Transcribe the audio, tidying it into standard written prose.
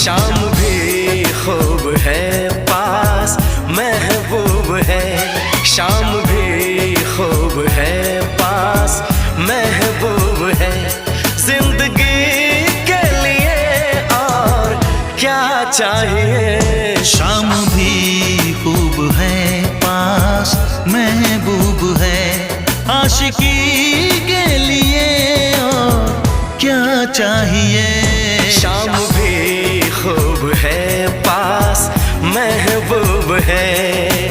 शाम भी खूब है पास महबूब है, शाम भी खूब है पास महबूब है। जिंदगी के लिए और क्या चाहिए। शाम भी खूब है पास महबूब है, आशिकी के लिए और क्या चाहिए। शाम भी खूब है पास महबूब है।